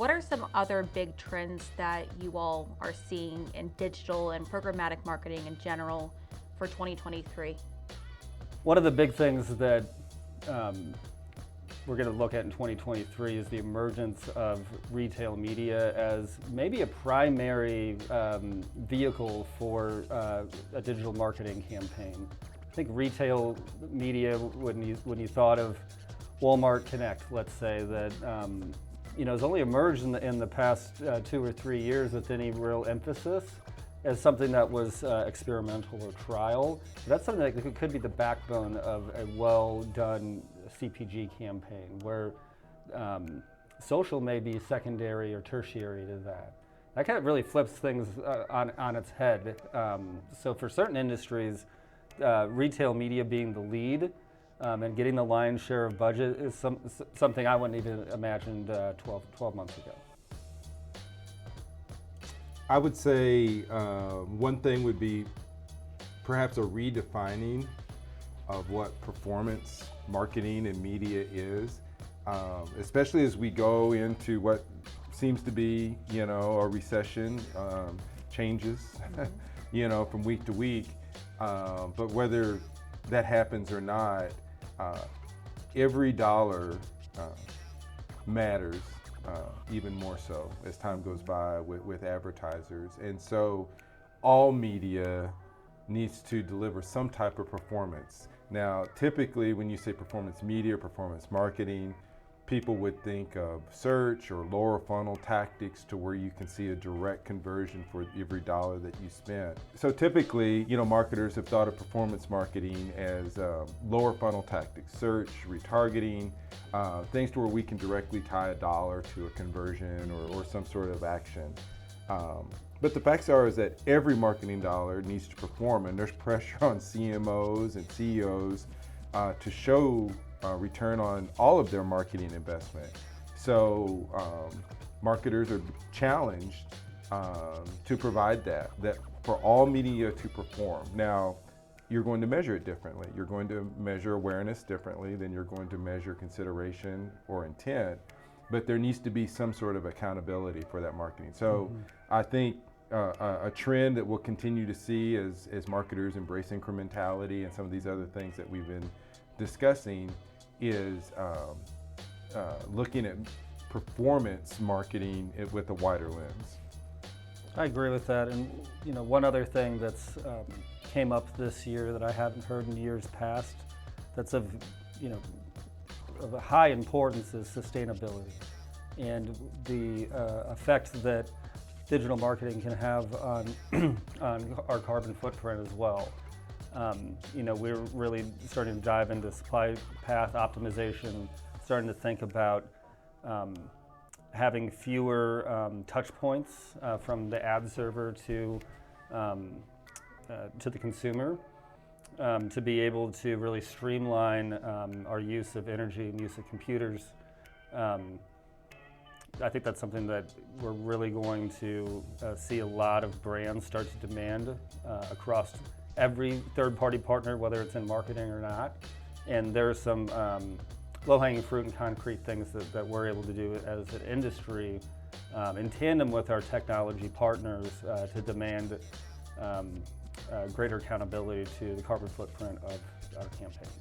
What are some other big trends that you all are seeing in digital and programmatic marketing in general for 2023? One of the big things that we're going to look at in 2023 is the emergence of retail media as maybe a primary vehicle for a digital marketing campaign. I think retail media, when you thought of Walmart Connect, let's say, that has only emerged in the past 2 or 3 years with any real emphasis as something that was experimental or trial. That's something that could be the backbone of a well-done CPG campaign, where social may be secondary or tertiary to that. That kind of really flips things on its head. So for certain industries, retail media being the lead and getting the lion's share of budget is something I wouldn't even imagined 12 months ago. I would say one thing would be perhaps a redefining of what performance marketing and media is, especially as we go into what seems to be, a recession, changes, from week to week. But whether that happens or not, every dollar matters. Even more so as time goes by with advertisers. And so all media needs to deliver some type of performance. Now, typically when you say performance media, performance marketing, people would think of search or lower funnel tactics to where you can see a direct conversion for every dollar that you spent. So typically, marketers have thought of performance marketing as lower funnel tactics, search, retargeting, things to where we can directly tie a dollar to a conversion or some sort of action. But the facts is that every marketing dollar needs to perform, and there's pressure on CMOs and CEOs to show return on all of their marketing investment. So marketers are challenged to provide that for all media to perform. Now, you're going to measure it differently. You're going to measure awareness differently than you're going to measure consideration or intent, but there needs to be some sort of accountability for that marketing. So I think a trend that we'll continue to see as marketers embrace incrementality and some of these other things that we've been discussing is looking at performance marketing with a wider lens. I agree with that. And one other thing that's came up this year that I haven't heard in years past that's of a high importance is sustainability and the effect that digital marketing can have on our carbon footprint as well. We're really starting to dive into supply path optimization, starting to think about having fewer touch points from the ad server to the consumer, to be able to really streamline our use of energy and use of computers. I think that's something that we're really going to see a lot of brands start to demand across every third-party partner, whether it's in marketing or not. And there are some low-hanging fruit and concrete things that we're able to do as an industry in tandem with our technology partners to demand greater accountability to the carbon footprint of our campaigns.